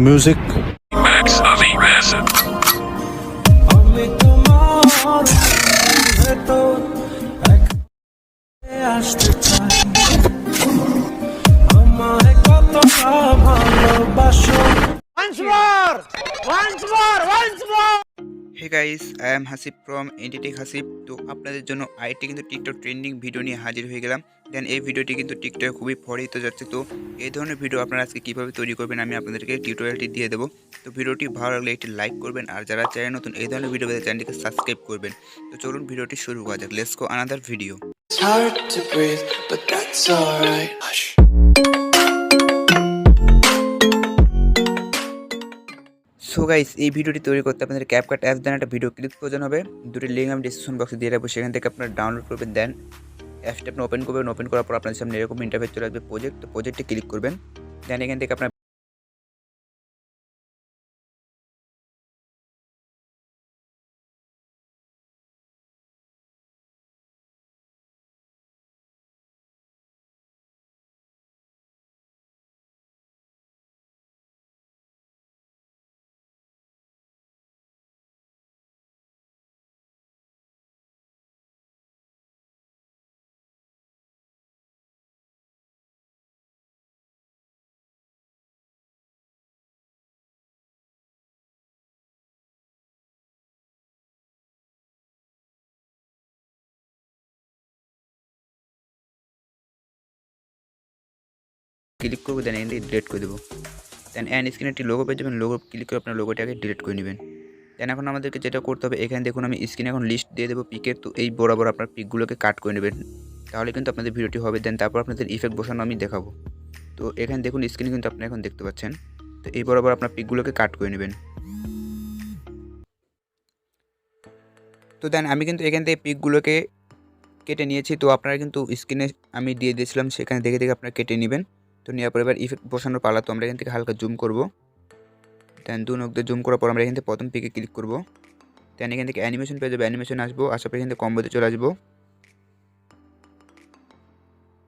music. Hey guys, I am Hasib from Tech Hasib। তো আপনাদের জন্য আইটি কিন্তু টিকটক ট্রেন্ডিং ভিডিও নিয়ে হাজির হয়ে গেলাম। দেন এই ভিডিওটি কিন্তু টিকটকে খুবই ফরিত যাচ্ছে। তো এই ধরনের ভিডিও আপনারা আজকে কীভাবে তৈরি করবেন আমি আপনাদেরকে টিউটোরিয়ালটি দিয়ে দেবো। তো ভিডিওটি ভালো লাগলে একটি লাইক করবেন, আর যারা চ্যানেল নতুন এই ধরনের ভিডিও পেতে চ্যানেলটিকে সাবস্ক্রাইব করবেন। তো চলুন ভিডিওটি শুরু করা যাক। Let's go another video. So guys, এই ভিডিওটি তৈরি করতে আপনাদের ক্যাপকাট অ্যাপস দেন একটা ভিডিও ক্লিপ প্রয়োজন হবে। দুটি লিঙ্ক আমি ডিসক্রিপশন বক্সে দিয়ে রাখবো, সেখান থেকে আপনারা ডাউনলোড করবেন। দেন অ্যাপসটা আপনি ওপেন করবেন। ওপেন করার পর আপনাদের সামনে এরকম ইন্টারফেস চলে আসবে প্রজেক্ট। তো প্রজেক্টে ক্লিক করবেন। দেন এখান থেকে আপনার ক্লিক করবো। দেন এখান থেকে ডিলিট করে দেবো। দেন অ্যান্ড স্ক্রিনে একটি লোগো পেয়ে যাবেন। লোগো ক্লিক করে আপনার লোগোটাকে ডিলিট করে নেবেন। দেন এখন আমাদেরকে যেটা করতে হবে, এখানে দেখুন আমি স্ক্রিনে এখন লিস্ট দিয়ে দেবো পিকের। তো এই বরাবর আপনার পিকগুলোকে কাট করে নেবেন, তাহলে কিন্তু আপনাদের ভিডিওটি হবে। দেন তারপর আপনাদের ইফেক্ট বসানো আমি দেখাবো। তো এখানে দেখুন স্ক্রিনে কিন্তু আপনি এখন দেখতে পাচ্ছেন। তো এই বরাবর আপনার পিকগুলোকে কাট করে নেবেন। তো দেন আমি কিন্তু এখান থেকে পিকগুলোকে কেটে নিয়েছি। তো আপনারা কিন্তু স্ক্রিনে আমি দিয়ে দিয়েছিলাম, সেখানে দেখে দেখে আপনারা কেটে নেবেন। তো নেওয়ার পর এবার ইফেক্ট বসানোর পালা। তো আমরা এখান থেকে হালকা জুম করব। দেন 2 নখ দিয়ে জুম করার পর আমরা এখান থেকে প্রথম পিকে ক্লিক করব। দেন এখান থেকে অ্যানিমেশন পেয়ে যাবে, অ্যানিমেশন আসবো, আসার পর এখান থেকে কম্বোতে চলে আসবো।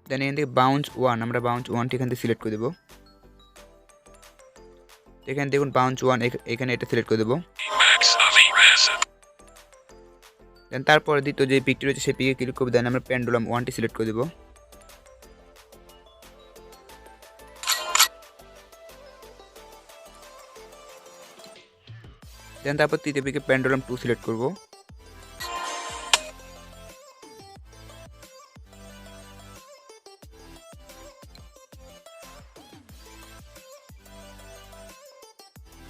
দেন এখান থেকে বাউন্স 1, আমরা বাউন্স 1টি এখান থেকে সিলেক্ট করে দেবো। এখানে দেখুন বাউন্স 1, এখানে এটা সিলেক্ট করে দেবো। দেন তারপর দ্বিতীয় যে পিকটি রয়েছে সেই পিকে ক্লিক করবো। দেন আমরা পেন্ডুলাম 1টি সিলেক্ট করে দেবো। দেন তারপর তৃতীয় পিকে পেন্ডুলাম 2 সিলেক্ট করব।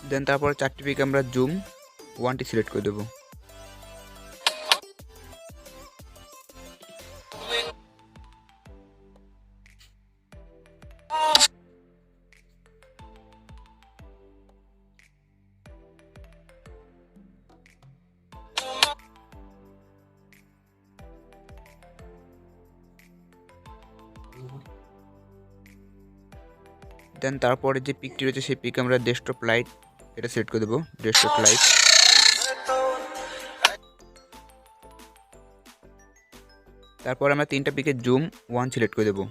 দেন তারপর 4টি পিকে আমরা জুম 1টি সিলেক্ট করে দেবো। দেন তারপরে যে পিকটি রয়েছে সেই পিকে আমরা ডেস্কটপ লাইট এটা সিলেক্ট করে দেবো। Desktop light. তারপর আমরা 3টা পিকে জুম 1 সিলেক্ট করে দেবো।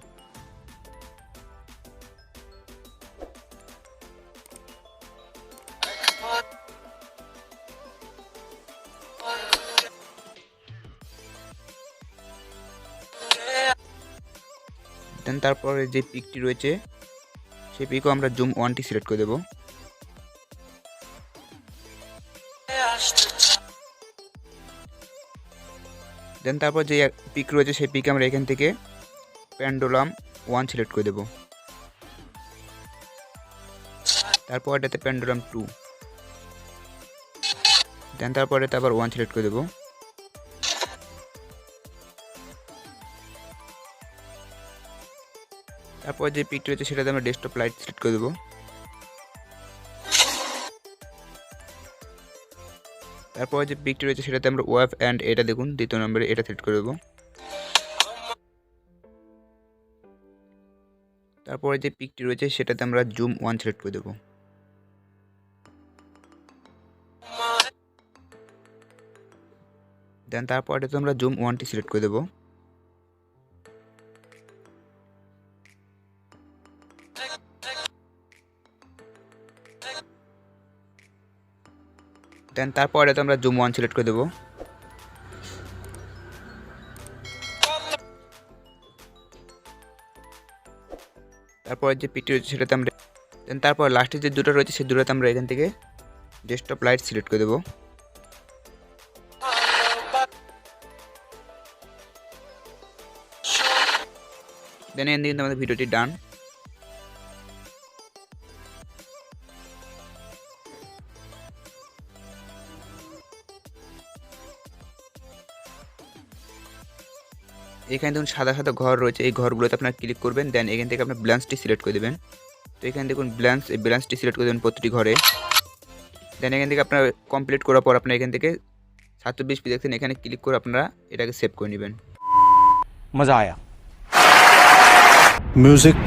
দেন তারপরে যে পিকটি রয়েছে সেই পিকও আমরা জুম 1টি সিলেক্ট করে দেবো। দেন তারপর যে পিক রয়েছে সেই পিকে আমরা এখান থেকে পেন্ডুলাম 1 সিলেক্ট করে দেবো। তারপর এটাতে পেন্ডুলাম 2। দেন তারপর এটাতে আবার 1 সিলেক্ট করে দেবো। তারপর যে পিকটি রয়েছে সেটাতে আমরা ডেস্কটপ লাইট সিলেক্ট করে দেবো। তারপর যে পিকটি রয়েছে সেটাতে আমরা ওয়েভ অ্যান্ড এটা দেখুন দ্বিতীয় নম্বরে এটা সিলেক্ট করে দেবো। তারপরে যে পিকটি রয়েছে সেটাতে আমরা জুম 1 সিলেক্ট করে দেবো। দেন তারপর এটাতে আমরা জুম 1টি সিলেক্ট করে দেবো। দেন তারপর এটা আমরা জুম 1 সিলেক্ট করে দেবো। তারপর যে পিকটি রয়েছে সেটাতে আমরা দেন তারপর লাস্টে যে দুটো রয়েছে সেই দুটোতে আমরা এখান থেকে ডেস্কটপ লাইট সিলেক্ট করে দেবো। দেন এখান থেকে কিন্তু আমাদের ভিডিওটি ডান। এখানে দেখুন সাদা সাদা ঘর রয়েছে, এই ঘরগুলোতে আপনারা ক্লিক করবেন। দেন এখান থেকে আপনার ব্যালেন্সটি সিলেক্ট করে দেবেন। তো এখানে দেখুন ব্যালেন্স, এই ব্যালেন্সটি সিলেক্ট করে দেবেন প্রতিটি ঘরে। দেন এখান থেকে আপনার কমপ্লিট করার পর আপনার এখান থেকে 720p দেখছেন, এখানে ক্লিক করে আপনারা এটাকে সেভ করে নেবেন। मज़ा आया। म्यूज़िक